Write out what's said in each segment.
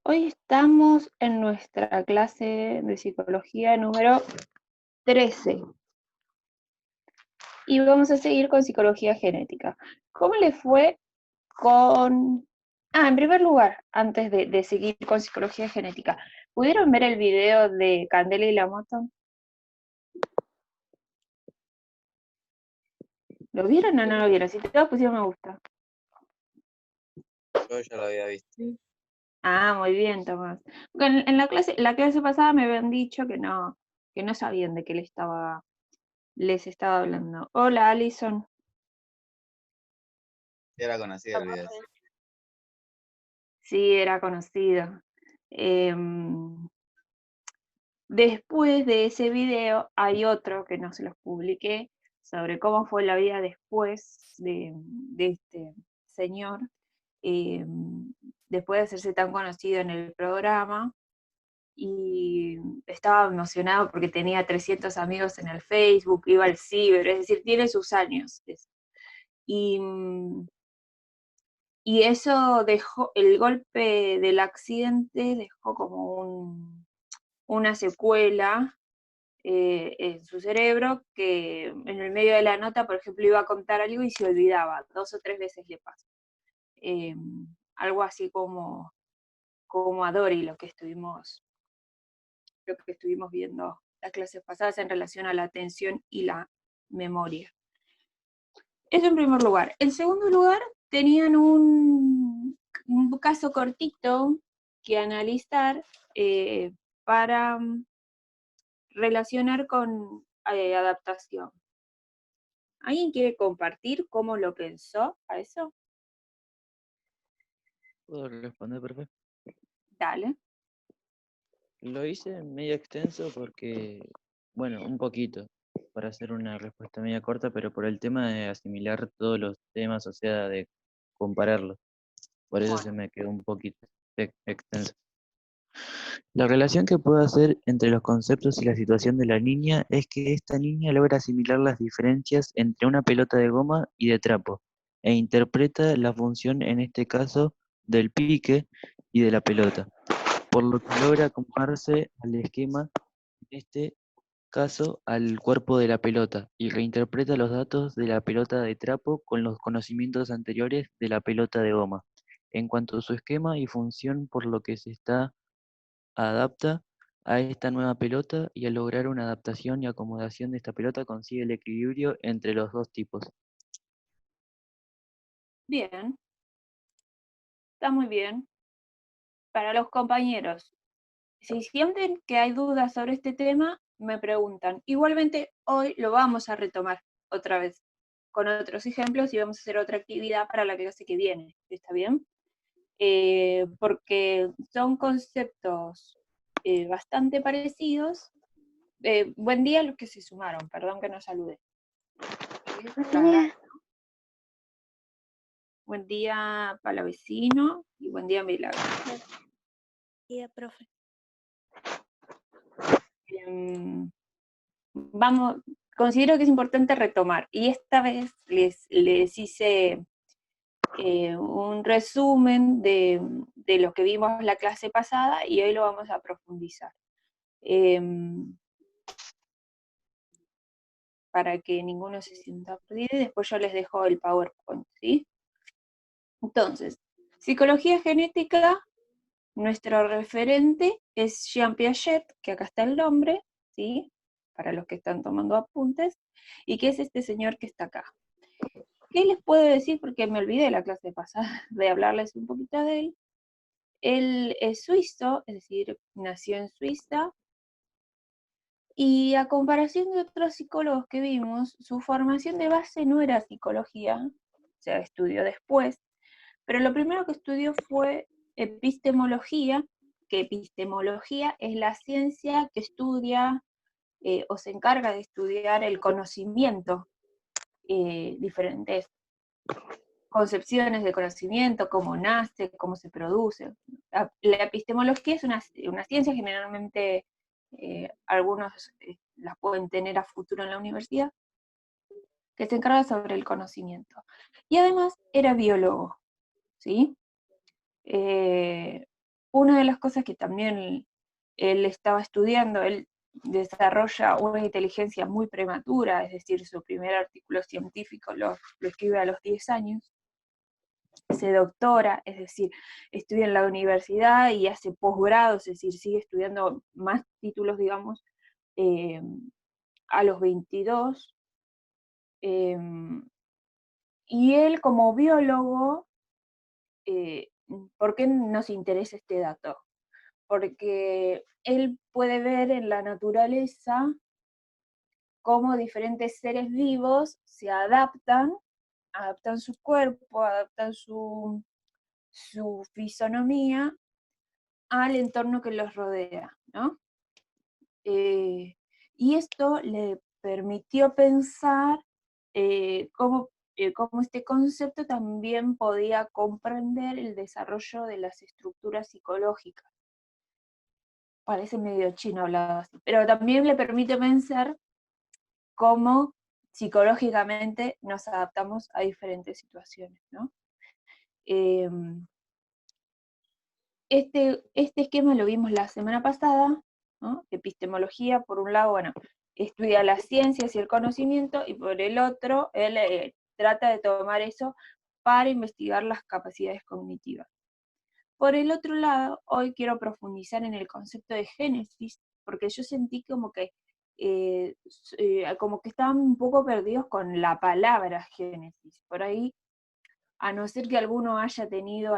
Hoy estamos en nuestra clase de psicología número 13 y vamos a seguir con psicología genética. ¿Cómo le fue con... en primer lugar, antes de seguir con psicología genética, ¿pudieron ver el video de Candela y la moto? ¿Lo vieron o no lo vieron? Si todos pusieron me gusta. Yo ya lo había visto. Sí. Muy bien, Tomás. En la clase pasada me habían dicho que no sabían de qué les estaba hablando. Hola, Alison. Era conocido el video. Sí, era conocido. Después de ese video hay otro que no se los publiqué sobre cómo fue la vida después de este señor, después de hacerse tan conocido en el programa. Y estaba emocionado porque tenía 300 amigos en el Facebook, iba al ciber, es decir, tiene sus años. Y, y eso dejó, el golpe del accidente dejó como una secuela en su cerebro que en el medio de la nota, por ejemplo, iba a contar algo y se olvidaba, 2 o 3 veces le pasó. Eh, Algo así como a Dory, lo que estuvimos viendo las clases pasadas en relación a la atención y la memoria. Eso en primer lugar. En segundo lugar, tenían un caso cortito que analizar para relacionar con adaptación. ¿Alguien quiere compartir cómo lo pensó a eso? ¿Puedo responder, profe? Dale. Lo hice medio extenso porque, bueno, un poquito, para hacer una respuesta media corta, pero por el tema de asimilar todos los temas, o sea, de compararlos. Por eso se Bueno, me quedó un poquito extenso. La relación que puedo hacer entre los conceptos y la situación de la niña es que esta niña logra asimilar las diferencias entre una pelota de goma y de trapo, e interpreta la función, en este caso, del pique y de la pelota, por lo que logra acomodarse al esquema, en este caso al cuerpo de la pelota, y reinterpreta los datos de la pelota de trapo con los conocimientos anteriores de la pelota de goma, en cuanto a su esquema y función, por lo que se adapta a esta nueva pelota, y al lograr una adaptación y acomodación de esta pelota consigue el equilibrio entre los dos tipos. bien, está muy bien. Para los compañeros, si sienten que hay dudas sobre este tema, me preguntan. Igualmente, hoy lo vamos a retomar otra vez con otros ejemplos y vamos a hacer otra actividad para la clase que viene. ¿Está bien? Porque son conceptos bastante parecidos. Buen día a los que se sumaron, perdón que no saludé. Buen día, Palavecino, y buen día, Milagro. Buen día, profe. Considero que es importante retomar, y esta vez les hice un resumen de lo que vimos la clase pasada, y hoy lo vamos a profundizar. Para que ninguno se sienta perdido, y después yo les dejo el PowerPoint, ¿sí? Entonces, psicología genética, nuestro referente es Jean Piaget, que acá está el nombre, ¿sí? Para los que están tomando apuntes, y que es este señor que está acá. ¿Qué les puedo decir? Porque me olvidé la clase pasada de hablarles un poquito de él. Él es suizo, es decir, nació en Suiza, y a comparación de otros psicólogos que vimos, su formación de base no era psicología, o sea, estudió después, pero lo primero que estudió fue epistemología, que epistemología es la ciencia que estudia o se encarga de estudiar el conocimiento, diferentes concepciones de conocimiento, cómo nace, cómo se produce. La epistemología es una ciencia, generalmente algunos las pueden tener a futuro en la universidad, que se encarga sobre el conocimiento. Y además era biólogo, ¿sí? una de las cosas que también él estaba estudiando, él desarrolla una inteligencia muy prematura, es decir, su primer artículo científico lo escribe a los 10 años, se doctora, es decir, estudia en la universidad y hace posgrado, es decir, sigue estudiando más títulos, digamos, a los 22. Y él como biólogo, ¿por qué nos interesa este dato? Porque él puede ver en la naturaleza cómo diferentes seres vivos se adaptan su cuerpo, adaptan su fisonomía al entorno que los rodea, ¿no? Y esto le permitió pensar cómo este concepto también podía comprender el desarrollo de las estructuras psicológicas. Parece medio chino hablado así, pero también le permite pensar cómo psicológicamente nos adaptamos a diferentes situaciones, ¿no? Este esquema lo vimos la semana pasada, ¿no? Epistemología, por un lado, bueno, estudia las ciencias y el conocimiento, y por el otro, él trata de tomar eso para investigar las capacidades cognitivas. Por el otro lado, hoy quiero profundizar en el concepto de génesis, porque yo sentí como que estaban un poco perdidos con la palabra génesis. Por ahí, a no ser que alguno haya tenido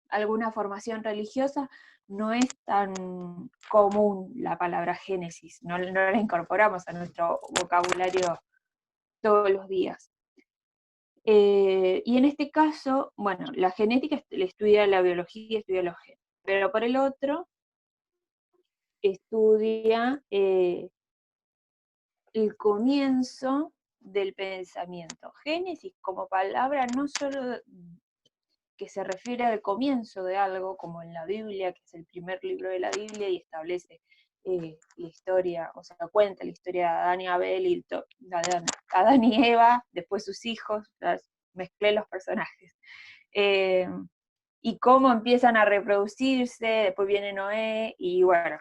alguna formación religiosa, no es tan común la palabra génesis, no la incorporamos a nuestro vocabulario todos los días. Y en este caso, bueno, la genética le estudia la biología, estudia los genes, pero por el otro estudia el comienzo del pensamiento. Génesis como palabra no solo que se refiere al comienzo de algo, como en la Biblia, que es el primer libro de la Biblia y establece la historia, o sea, cuenta la historia de Adán y Abel, y Adán y Eva, después sus hijos, mezclé los personajes. Y cómo empiezan a reproducirse, después viene Noé, y bueno,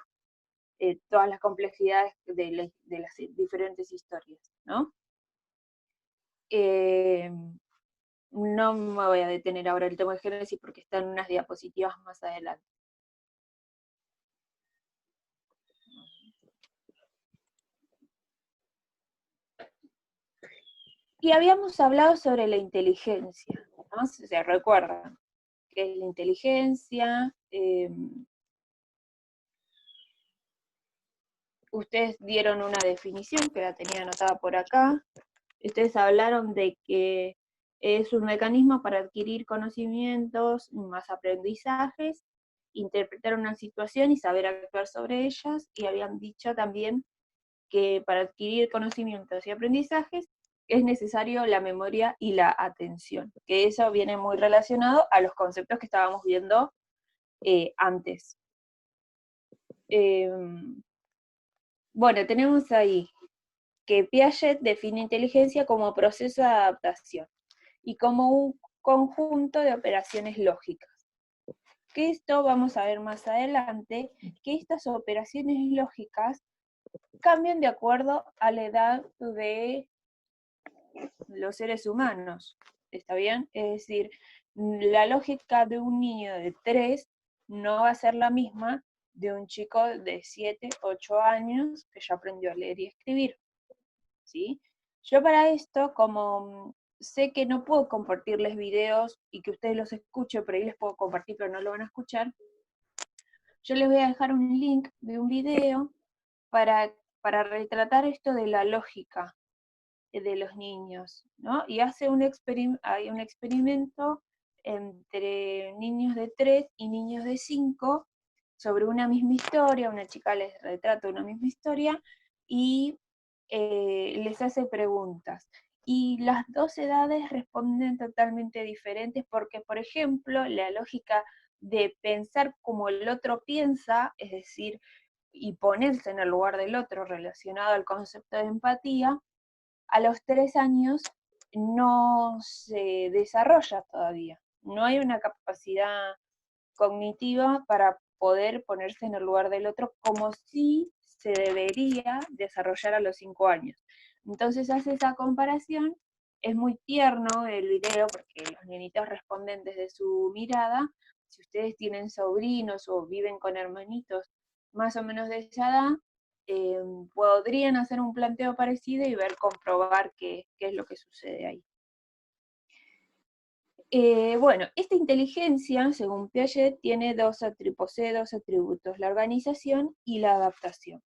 todas las complejidades de las diferentes historias, ¿no? No me voy a detener ahora en el tema de Génesis porque está en unas diapositivas más adelante. Y habíamos hablado sobre la inteligencia, ¿no? ¿Se recuerdan? ¿Qué es la inteligencia? Ustedes dieron una definición que la tenía anotada por acá. Ustedes hablaron de que es un mecanismo para adquirir conocimientos, más aprendizajes, interpretar una situación y saber actuar sobre ellas, y habían dicho también que para adquirir conocimientos y aprendizajes es necesario la memoria y la atención, que eso viene muy relacionado a los conceptos que estábamos viendo antes. Bueno, tenemos ahí que Piaget define inteligencia como proceso de adaptación y como un conjunto de operaciones lógicas. Que esto vamos a ver más adelante, que estas operaciones lógicas cambian de acuerdo a la edad de los seres humanos, ¿está bien? Es decir, la lógica de un niño de 3 no va a ser la misma de un chico de 7, 8 años que ya aprendió a leer y escribir, ¿sí? Yo para esto, como sé que no puedo compartirles videos y que ustedes los escuchen, por ahí les puedo compartir, pero no lo van a escuchar, yo les voy a dejar un link de un video para retratar esto de la lógica de los niños, ¿no? Y hace hay un experimento entre niños de 3 y niños de 5 sobre una misma historia, una chica les retrata una misma historia y les hace preguntas. Y las dos edades responden totalmente diferentes porque, por ejemplo, la lógica de pensar como el otro piensa, es decir, y ponerse en el lugar del otro relacionado al concepto de empatía, a los 3 años no se desarrolla todavía. No hay una capacidad cognitiva para poder ponerse en el lugar del otro como si se debería desarrollar a los 5 años. Entonces hace esa comparación, es muy tierno el video porque los nenitos responden desde su mirada. Si ustedes tienen sobrinos o viven con hermanitos más o menos de esa edad, podrían hacer un planteo parecido y comprobar qué es lo que sucede ahí. Bueno, esta inteligencia, según Piaget, posee dos atributos, la organización y la adaptación.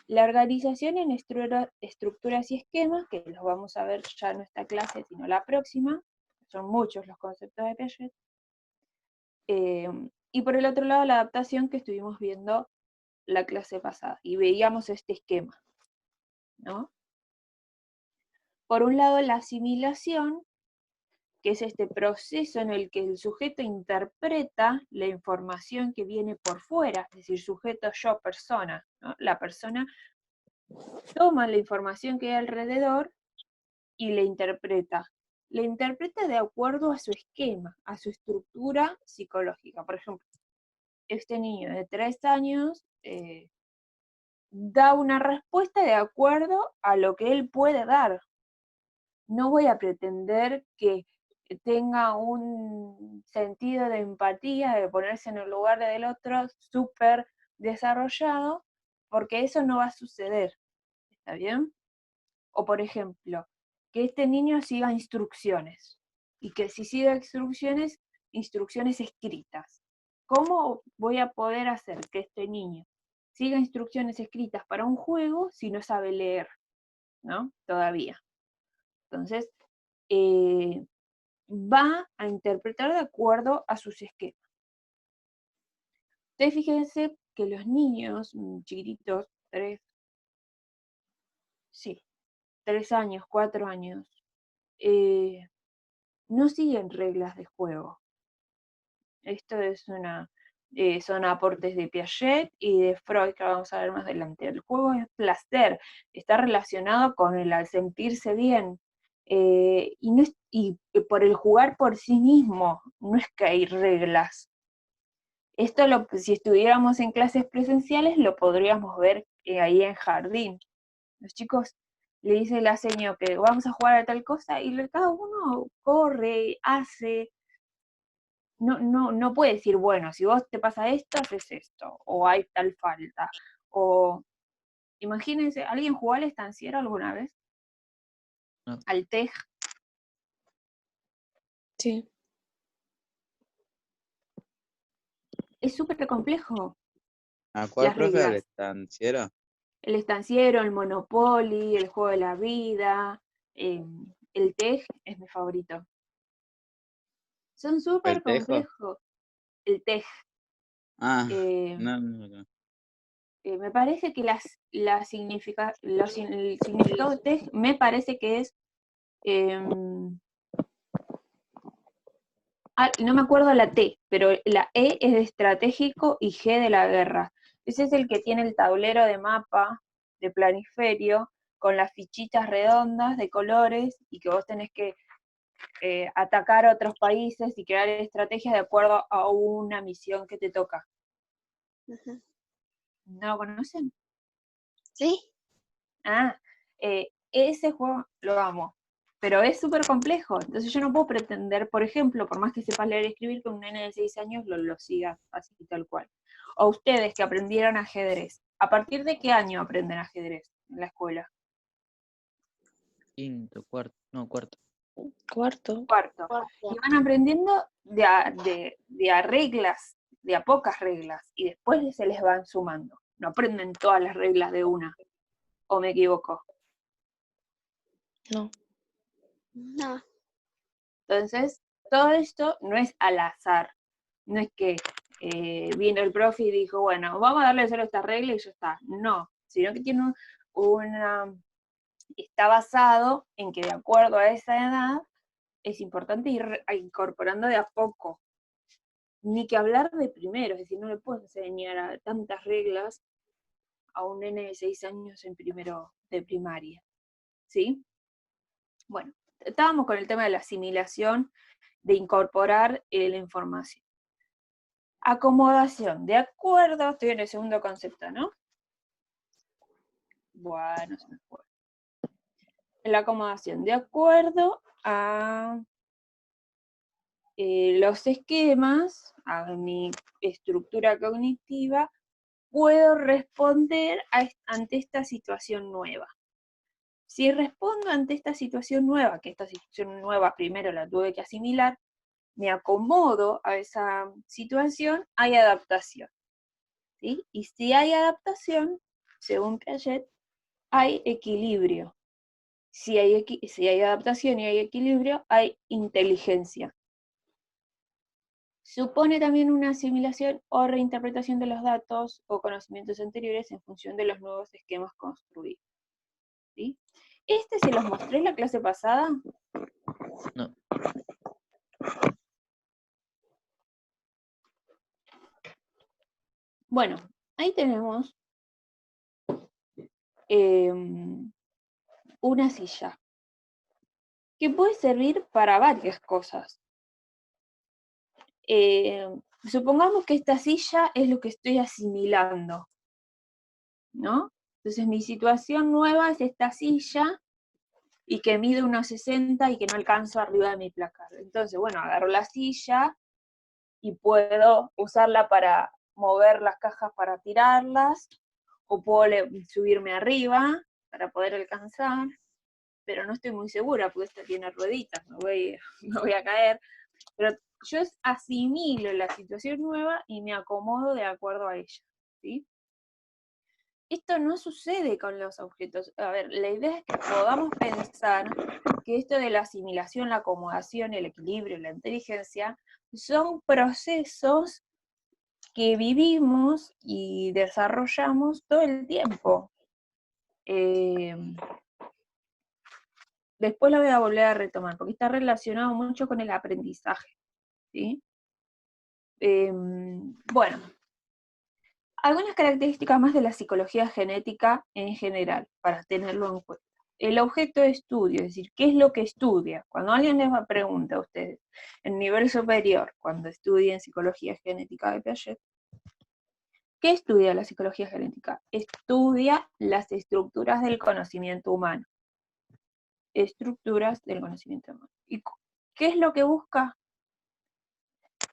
La organización en estructuras y esquemas, que los vamos a ver ya en esta clase, sino la próxima, son muchos los conceptos de Piaget. Y por el otro lado, la adaptación que estuvimos viendo la clase pasada, y veíamos este esquema, ¿no? Por un lado, la asimilación, que es este proceso en el que el sujeto interpreta la información que viene por fuera, es decir, sujeto, yo, persona, ¿no? La persona toma la información que hay alrededor y la interpreta. La interpreta de acuerdo a su esquema, a su estructura psicológica. Por ejemplo, este niño de 3 años da una respuesta de acuerdo a lo que él puede dar. No voy a pretender que tenga un sentido de empatía, de ponerse en el lugar del otro súper desarrollado, porque eso no va a suceder. ¿Está bien? O por ejemplo, que este niño siga instrucciones, y que si sigue instrucciones escritas. ¿Cómo voy a poder hacer que este niño siga instrucciones escritas para un juego si no sabe leer? ¿No? Todavía. Entonces, va a interpretar de acuerdo a sus esquemas. Ustedes fíjense que los niños chiquititos, 3 años, 4 años, no siguen reglas de juego. Esto es son aportes de Piaget y de Freud, que vamos a ver más adelante. El juego es placer, está relacionado con el sentirse bien, y por el jugar por sí mismo, no es que hay reglas. Esto si estuviéramos en clases presenciales lo podríamos ver ahí en jardín. Los chicos le dice la seño que vamos a jugar a tal cosa y cada uno corre, hace. No puede decir, bueno, si vos te pasa esto, haces esto, o hay tal falta. O imagínense, ¿alguien jugó al estanciero alguna vez? No. Al tej. Sí. Es súper complejo. ¿A cuál, Las profe? ¿Al reglas. estanciero? El estanciero, el Monopoly, el juego de la vida, el tej es mi favorito. Son súper ¿El tejo? complejos. El tej. Ah, Eh, no. Me parece que el significado de tej me parece que es, no me acuerdo la T, pero la E es de estratégico y G de la guerra. Ese es el que tiene el tablero de mapa, de planiferio, con las fichitas redondas de colores, y que vos tenés que atacar a otros países y crear estrategias de acuerdo a una misión que te toca. Ujú. ¿No lo conocen? Sí. Ese juego lo amo, pero es súper complejo, entonces yo no puedo pretender, por ejemplo, por más que sepas leer y escribir, que un nene de 6 años lo siga así tal cual. O ustedes que aprendieron ajedrez, ¿a partir de qué año aprenden ajedrez en la escuela? Quinto, cuarto, no, cuarto. Cuarto. Cuarto. Y van aprendiendo de a reglas, de a pocas reglas, y después se les van sumando. No aprenden todas las reglas de una, ¿o me equivoco? No. No. Entonces, todo esto no es al azar, no es que vino el profe y dijo, bueno, vamos a darle solo esta regla y ya está. No, sino que tiene está basado en que de acuerdo a esa edad es importante ir incorporando de a poco. Ni que hablar de primero, es decir, no le puedes enseñar a tantas reglas a un nene de 6 años en primero de primaria. ¿Sí? Bueno, estábamos con el tema de la asimilación, de incorporar la información. Acomodación, de acuerdo, estoy en el segundo concepto, ¿no? Bueno, se me fue. La acomodación, de acuerdo a los esquemas, a mi estructura cognitiva, puedo responder ante esta situación nueva. Si respondo ante esta situación nueva, que esta situación nueva primero la tuve que asimilar, me acomodo a esa situación, hay adaptación. ¿Sí? Y si hay adaptación, según Piaget, hay equilibrio. Si hay adaptación y hay equilibrio, hay inteligencia. Supone también una asimilación o reinterpretación de los datos o conocimientos anteriores en función de los nuevos esquemas construidos. ¿Sí? Este se los mostré en la clase pasada. No. Bueno, ahí tenemos una silla que puede servir para varias cosas. Supongamos que esta silla es lo que estoy asimilando, ¿no? Entonces mi situación nueva es esta silla y que mide unos 60 y que no alcanzo arriba de mi placar. Entonces, bueno, agarro la silla y puedo usarla para mover las cajas para tirarlas, o puedo subirme arriba para poder alcanzar, pero no estoy muy segura porque esta tiene rueditas, me voy a caer. Pero yo asimilo la situación nueva y me acomodo de acuerdo a ella, ¿sí? Esto no sucede con los objetos. A ver, la idea es que podamos pensar que esto de la asimilación, la acomodación, el equilibrio, la inteligencia, son procesos que vivimos y desarrollamos todo el tiempo. Después lo voy a volver a retomar, porque está relacionado mucho con el aprendizaje, ¿sí? Bueno, algunas características más de la psicología genética en general, para tenerlo en cuenta. El objeto de estudio, es decir, ¿qué es lo que estudia? Cuando alguien les pregunta a ustedes, en nivel superior, cuando estudien psicología genética de Piaget, ¿qué estudia la psicología genética? Estudia las estructuras del conocimiento humano. Estructuras del conocimiento humano. ¿Y qué es lo que busca?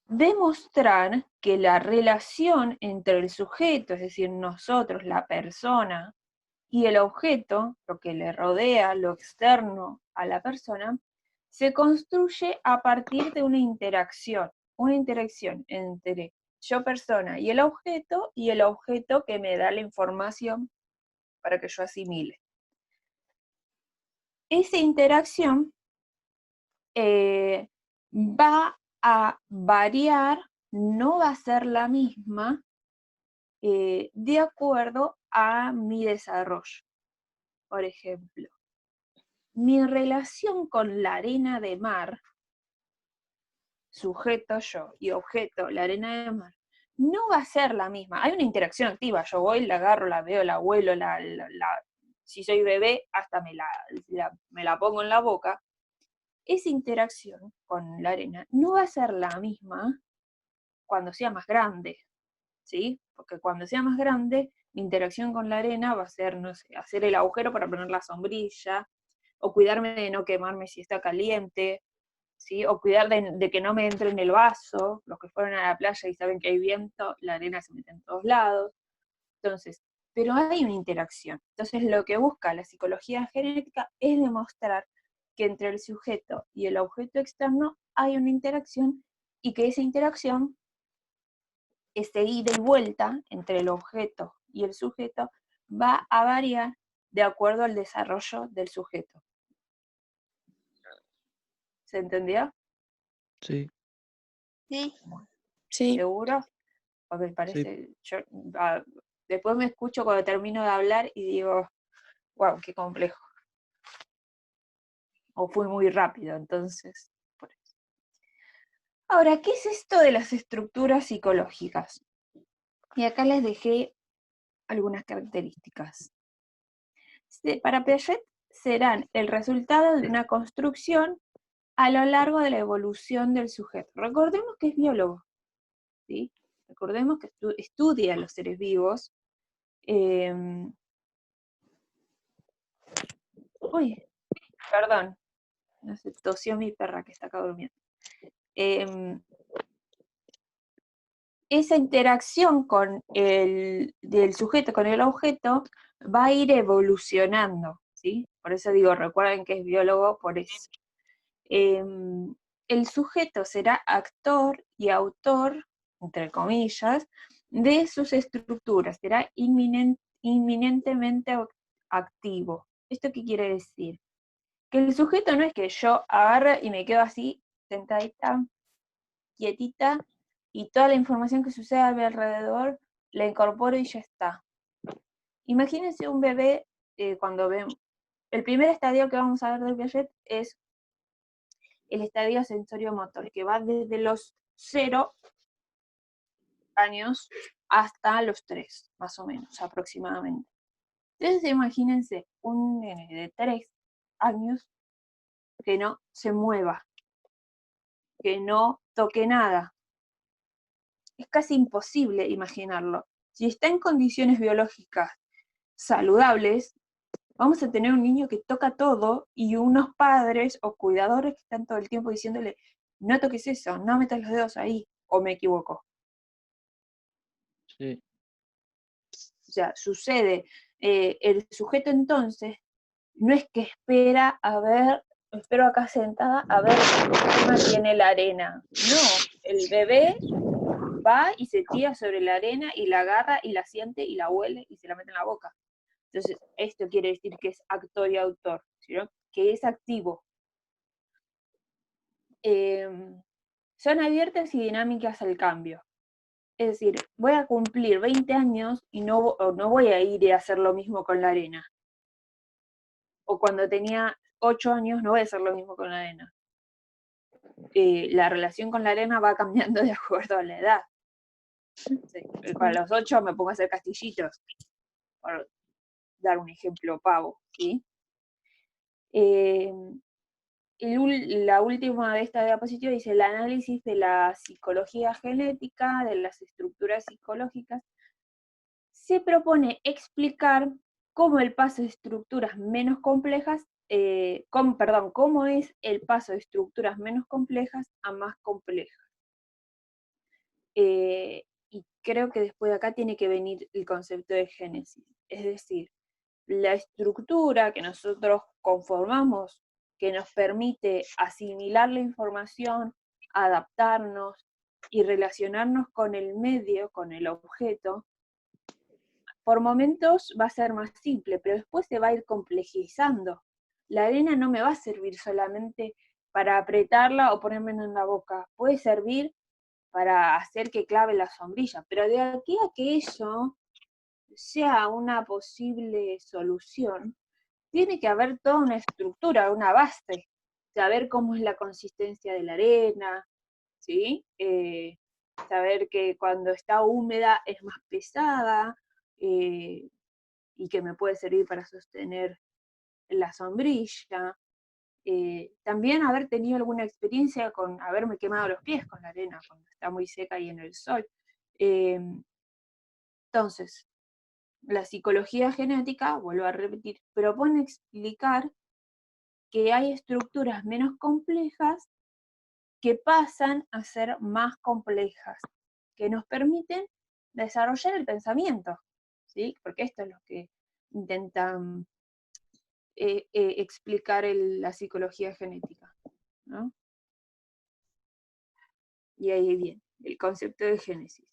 Demostrar que la relación entre el sujeto, es decir, nosotros, la persona, y el objeto, lo que le rodea, lo externo a la persona, se construye a partir de una interacción entre yo persona y el objeto que me da la información para que yo asimile. Esa interacción va a variar, no va a ser la misma de acuerdo a mi desarrollo. Por ejemplo, mi relación con la arena de mar, sujeto yo y objeto la arena de mar, no va a ser la misma. Hay una interacción activa, yo voy, la agarro, la veo, la huelo, si soy bebé, hasta me la pongo en la boca. Esa interacción con la arena no va a ser la misma cuando sea más grande, ¿sí? Porque cuando sea más grande, mi interacción con la arena va a ser, no sé, hacer el agujero para poner la sombrilla, o cuidarme de no quemarme si está caliente, ¿sí? O cuidar de que no me entre en el vaso. Los que fueron a la playa y saben que hay viento, la arena se mete en todos lados. Entonces, pero hay una interacción. Entonces, lo que busca la psicología genética es demostrar que entre el sujeto y el objeto externo hay una interacción y que esa interacción, ese ida y vuelta entre el objeto y el sujeto, va a variar de acuerdo al desarrollo del sujeto. ¿Se entendió? Sí. Sí. Sí. ¿Seguro? Porque parece, yo después me escucho cuando termino de hablar y digo, wow, qué complejo. O fui muy rápido, entonces, por eso. Ahora, ¿qué es esto de las estructuras psicológicas? Y acá les dejé algunas características. Para Piaget serán el resultado de una construcción a lo largo de la evolución del sujeto. Recordemos que es biólogo, ¿sí? Recordemos que estudia a los seres vivos. Uy, perdón, no sé, tosió mi perra que está acá durmiendo. Esa interacción del sujeto con el objeto va a ir evolucionando, ¿sí? Por eso digo, recuerden que es biólogo, por eso. El sujeto será actor y autor, entre comillas, de sus estructuras, será inminentemente activo. ¿Esto qué quiere decir? Que el sujeto no es que yo agarre y me quedo así, sentadita, quietita, y toda la información que sucede a mi alrededor la incorporo y ya está. Imagínense un bebé cuando ven. El primer estadio que vamos a ver del Piaget es el estadio sensorio-motor, que va desde los 0 años hasta los 3, más o menos, aproximadamente. Entonces imagínense un nene de 3 años que no se mueva, que no toque nada. Es casi imposible imaginarlo. Si está en condiciones biológicas saludables, vamos a tener un niño que toca todo y unos padres o cuidadores que están todo el tiempo diciéndole, no toques eso, no metas los dedos ahí, o me equivoco. Sí. O sea, sucede. El sujeto entonces no es que espera a ver, espero acá sentada a ver qué forma tiene la arena. No, el bebé va y se tira sobre la arena y la agarra y la siente y la huele y se la mete en la boca. Entonces, esto quiere decir que es actor y autor, ¿sí? Que es activo. Son abiertas y dinámicas al cambio. Es decir, voy a cumplir 20 años y no voy a ir a hacer lo mismo con la arena. O cuando tenía 8 años no voy a hacer lo mismo con la arena. La relación con la arena va cambiando de acuerdo a la edad. Sí, para los 8 me pongo a hacer castillitos, por dar un ejemplo pavo, ¿sí? La última de esta diapositiva dice el análisis de la psicología genética, de las estructuras psicológicas. Se propone explicar cómo el paso de estructuras menos complejas, cómo es el paso de estructuras menos complejas a más complejas. Y creo que después de acá tiene que venir el concepto de génesis, es decir, la estructura que nosotros conformamos, que nos permite asimilar la información, adaptarnos y relacionarnos con el medio, con el objeto, por momentos va a ser más simple, pero después se va a ir complejizando. La arena no me va a servir solamente para apretarla o ponerme en la boca, puede servir para hacer que clave la sombrilla, pero de aquí a que eso sea una posible solución, tiene que haber toda una estructura, una base, saber cómo es la consistencia de la arena, ¿sí? Saber que cuando está húmeda es más pesada y que me puede servir para sostener la sombrilla. También haber tenido alguna experiencia con haberme quemado los pies con la arena cuando está muy seca y en el sol. Entonces, la psicología genética, vuelvo a repetir, propone explicar que hay estructuras menos complejas que pasan a ser más complejas, que nos permiten desarrollar el pensamiento, ¿sí? Porque esto es lo que intentan explicar la psicología genética, ¿no? Y ahí viene el concepto de génesis.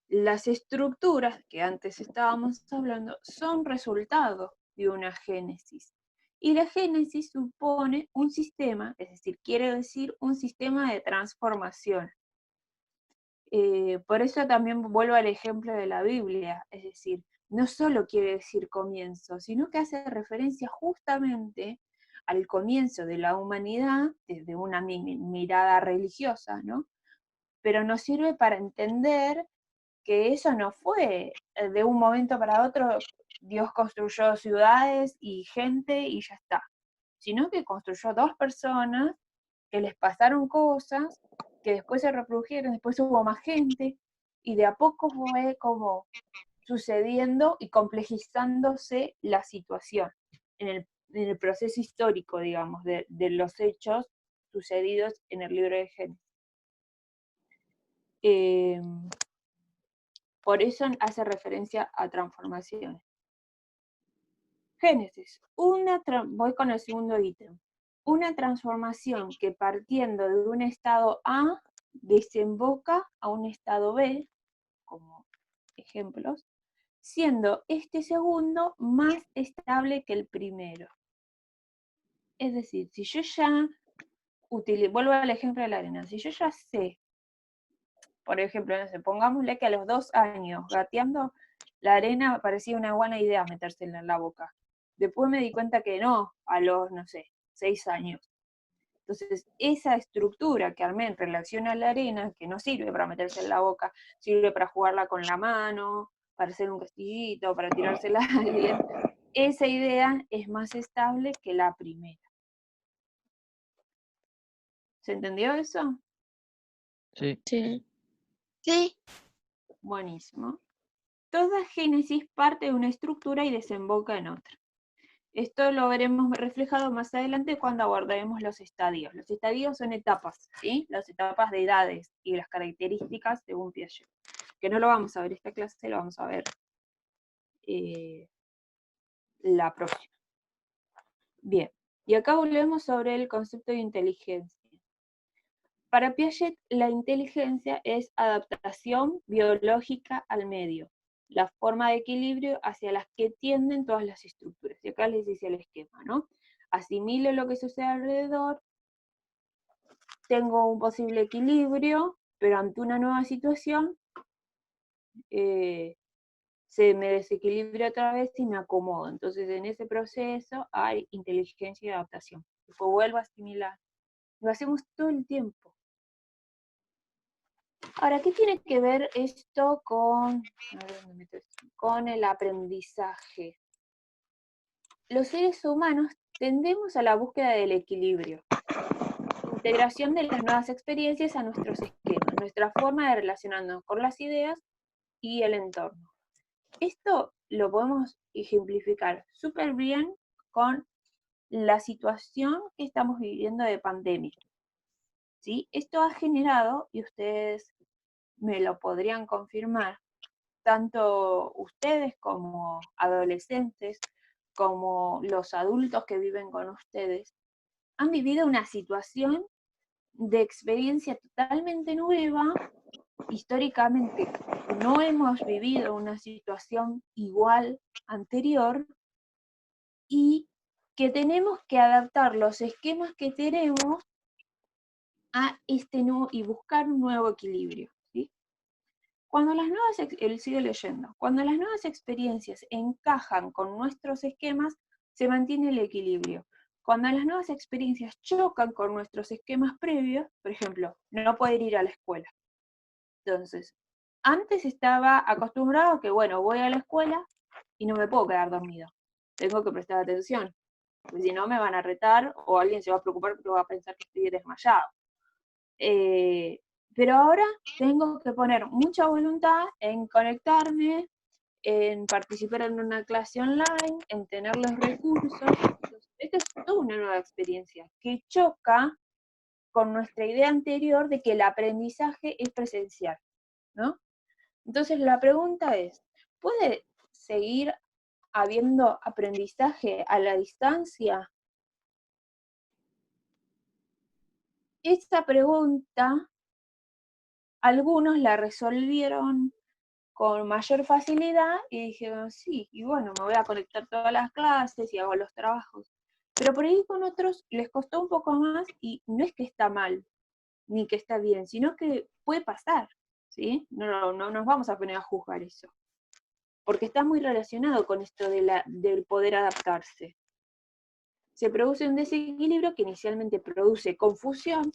Las estructuras que antes estábamos hablando son resultado de una génesis. Y la génesis supone un sistema, es decir, quiere decir un sistema de transformación. Por eso también vuelvo al ejemplo de la Biblia, es decir, no solo quiere decir comienzo, sino que hace referencia justamente al comienzo de la humanidad desde una mirada religiosa, ¿no? Pero nos sirve para entender que eso no fue de un momento para otro, Dios construyó ciudades y gente y ya está, sino que construyó 2 personas que les pasaron cosas, que después se reprodujeron, después hubo más gente, y de a poco fue como sucediendo y complejizándose la situación en el proceso histórico, digamos, de los hechos sucedidos en el libro de Génesis. Por eso hace referencia a transformaciones. Génesis, voy con el segundo ítem. Una transformación que partiendo de un estado A desemboca a un estado B, como ejemplos, siendo este segundo más estable que el primero. Es decir, si yo ya vuelvo al ejemplo de la arena, si yo ya sé, por ejemplo, no sé, pongámosle que a los 2 años gateando, la arena parecía una buena idea metérsela en la boca. Después me di cuenta que no, a los, no sé, 6 años. Entonces, esa estructura que armé en relación a la arena, que no sirve para meterse en la boca, sirve para jugarla con la mano, para hacer un castillito, para tirársela a alguien, esa idea es más estable que la primera. ¿Se entendió eso? Sí. Sí. Sí. Buenísimo. Toda génesis parte de una estructura y desemboca en otra. Esto lo veremos reflejado más adelante cuando abordemos los estadios. Los estadios son etapas, ¿sí? Las etapas de edades y las características según Piaget. Que no lo vamos a ver esta clase, lo vamos a ver la próxima. Bien, y acá volvemos sobre el concepto de inteligencia. Para Piaget, la inteligencia es adaptación biológica al medio, la forma de equilibrio hacia las que tienden todas las estructuras. Y acá les dice el esquema, ¿no? Asimilo lo que sucede alrededor, tengo un posible equilibrio, pero ante una nueva situación se me desequilibra otra vez y me acomodo. Entonces, en ese proceso hay inteligencia y adaptación. Después vuelvo a asimilar. Lo hacemos todo el tiempo. Ahora, ¿qué tiene que ver esto con el aprendizaje? Los seres humanos tendemos a la búsqueda del equilibrio, integración de las nuevas experiencias a nuestros esquemas, nuestra forma de relacionarnos con las ideas y el entorno. Esto lo podemos ejemplificar súper bien con la situación que estamos viviendo de pandemia. ¿Sí? Esto ha generado, y ustedes me lo podrían confirmar, tanto ustedes como adolescentes, como los adultos que viven con ustedes, han vivido una situación de experiencia totalmente nueva. Históricamente no hemos vivido una situación igual anterior y que tenemos que adaptar los esquemas que tenemos a este nuevo y buscar un nuevo equilibrio. ¿Sí? Él sigue leyendo, cuando las nuevas experiencias encajan con nuestros esquemas, se mantiene el equilibrio. Cuando las nuevas experiencias chocan con nuestros esquemas previos, por ejemplo, no poder ir a la escuela. Entonces, antes estaba acostumbrado a que, bueno, voy a la escuela y no me puedo quedar dormido. Tengo que prestar atención, porque si no me van a retar o alguien se va a preocupar porque va a pensar que estoy desmayado. Pero ahora tengo que poner mucha voluntad en conectarme, en participar en una clase online, en tener los recursos. Entonces, esta es toda una nueva experiencia que choca con nuestra idea anterior de que el aprendizaje es presencial, ¿no? Entonces la pregunta es, ¿puede seguir habiendo aprendizaje a la distancia? Esta pregunta, algunos la resolvieron con mayor facilidad y dijeron, sí, y bueno, me voy a conectar todas las clases y hago los trabajos. Pero por ahí con otros les costó un poco más y no es que está mal, ni que está bien, sino que puede pasar, ¿sí? No nos vamos a poner a juzgar eso. Porque está muy relacionado con esto del poder adaptarse. Se produce un desequilibrio que inicialmente produce confusión,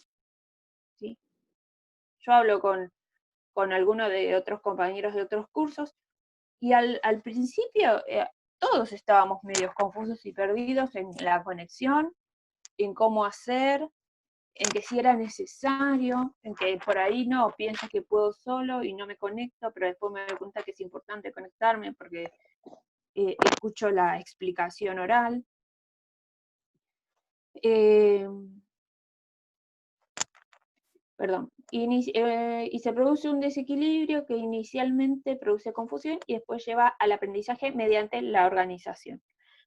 ¿sí? Yo hablo con algunos de otros compañeros de otros cursos, y al principio todos estábamos medio confusos y perdidos en la conexión, en cómo hacer, en que sí era necesario, en que por ahí no, piensas que puedo solo y no me conecto, pero después me doy cuenta que es importante conectarme porque escucho la explicación oral. Y se produce un desequilibrio que inicialmente produce confusión y después lleva al aprendizaje mediante la organización.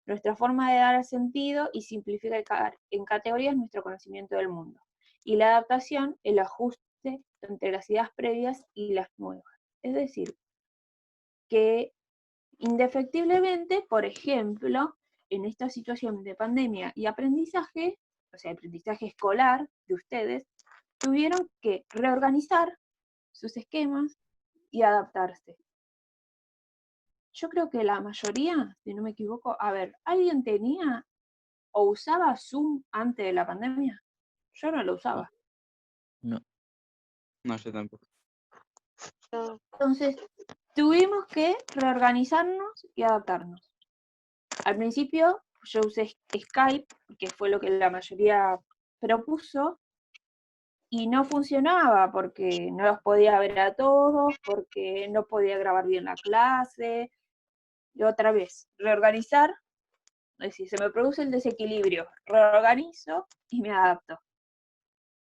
Nuestra forma de dar sentido y simplificar en categorías nuestro conocimiento del mundo. Y la adaptación, el ajuste entre las ideas previas y las nuevas. Es decir, que indefectiblemente, por ejemplo, en esta situación de pandemia y aprendizaje, o sea, aprendizaje escolar de ustedes, tuvieron que reorganizar sus esquemas y adaptarse. Yo creo que la mayoría, si no me equivoco, a ver, ¿alguien tenía o usaba Zoom antes de la pandemia? Yo no lo usaba. No. No, yo tampoco. No. Entonces, tuvimos que reorganizarnos y adaptarnos. Al principio yo usé Skype, que fue lo que la mayoría propuso, y no funcionaba porque no los podía ver a todos, porque no podía grabar bien la clase. Y otra vez, reorganizar, es decir, se me produce el desequilibrio, reorganizo y me adapto.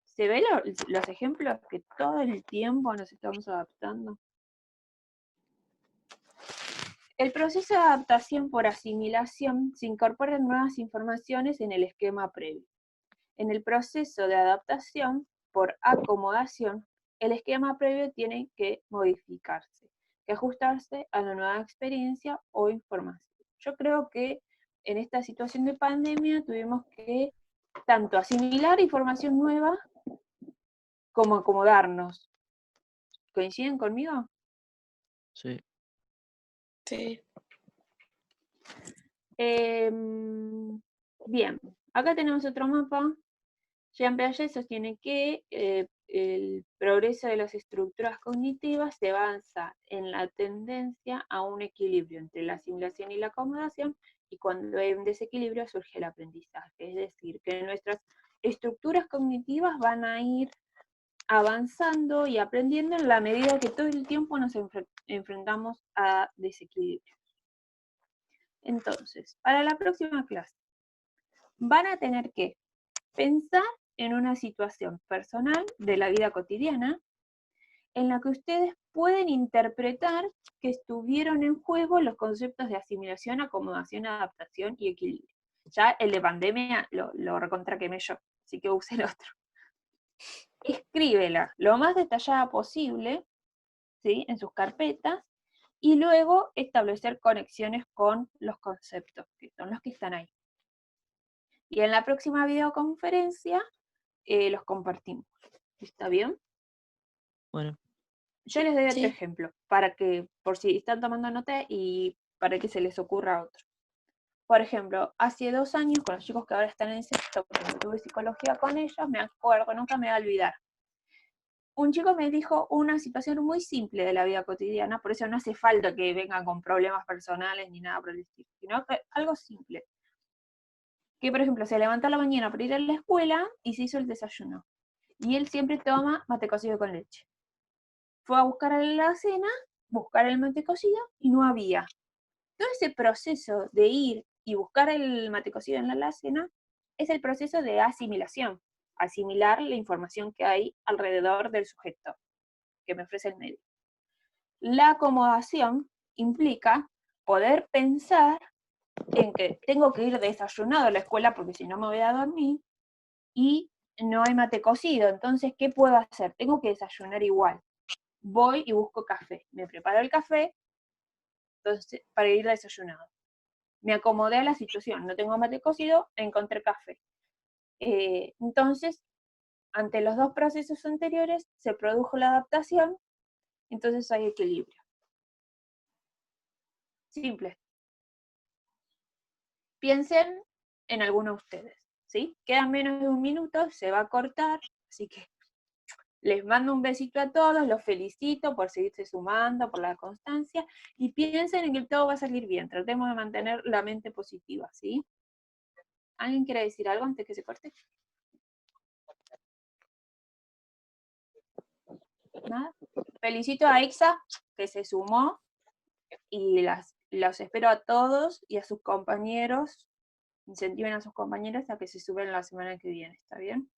¿Se ven los ejemplos que todo el tiempo nos estamos adaptando? El proceso de adaptación por asimilación se incorporan nuevas informaciones en el esquema previo. En el proceso de adaptación por acomodación, el esquema previo tiene que modificarse, que ajustarse a la nueva experiencia o información. Yo creo que en esta situación de pandemia tuvimos que tanto asimilar información nueva como acomodarnos. ¿Coinciden conmigo? Sí. Sí. Bien, acá tenemos otro mapa. Jean Piaget sostiene que el progreso de las estructuras cognitivas se basa en la tendencia a un equilibrio entre la asimilación y la acomodación, y cuando hay un desequilibrio surge el aprendizaje. Es decir, que nuestras estructuras cognitivas van a ir avanzando y aprendiendo en la medida que todo el tiempo nos enfrentamos a desequilibrios. Entonces, para la próxima clase, van a tener que pensar en una situación personal de la vida cotidiana en la que ustedes pueden interpretar que estuvieron en juego los conceptos de asimilación, acomodación, adaptación y equilibrio. Ya el de pandemia lo recontraquemé yo, así que use el otro. Escríbela lo más detallada posible, ¿sí?, en sus carpetas, y luego establecer conexiones con los conceptos, que son los que están ahí. Y en la próxima videoconferencia los compartimos. ¿Está bien? Bueno, Yo les doy otro Sí. ejemplo, para que, por si están tomando nota y para que se les ocurra otro. Por ejemplo, hace 2 años, con los chicos que ahora están en sexto, cuando tuve psicología con ellos, me acuerdo, nunca me voy a olvidar. Un chico me dijo una situación muy simple de la vida cotidiana, por eso no hace falta que vengan con problemas personales ni nada por el estilo, sino que algo simple. Que, por ejemplo, se levantó a la mañana para ir a la escuela y se hizo el desayuno. Y él siempre toma mate cocido con leche. Fue a buscar a la cena, buscar el mate cocido y no había. Todo ese proceso de ir y buscar el mate cocido en la alacena es el proceso de asimilación. Asimilar la información que hay alrededor del sujeto que me ofrece el medio. La acomodación implica poder pensar en que tengo que ir desayunado a la escuela porque si no me voy a dormir y no hay mate cocido. Entonces, ¿qué puedo hacer? Tengo que desayunar igual. Voy y busco café. Me preparo el café entonces, para ir desayunado. Me acomodé a la situación. No tengo mate cocido, encontré café. Entonces, ante los dos procesos anteriores, se produjo la adaptación, entonces hay equilibrio. Simple. Piensen en alguno de ustedes, ¿sí? Quedan menos de 1 minuto, se va a cortar, así que les mando un besito a todos, los felicito por seguirse sumando, por la constancia, y piensen en que todo va a salir bien. Tratemos de mantener la mente positiva, ¿sí? ¿Alguien quiere decir algo antes que se corte? Nada. Felicito a Ixa, que se sumó, y los espero a todos y a sus compañeros, incentiven a sus compañeros a que se suben la semana que viene, ¿está bien?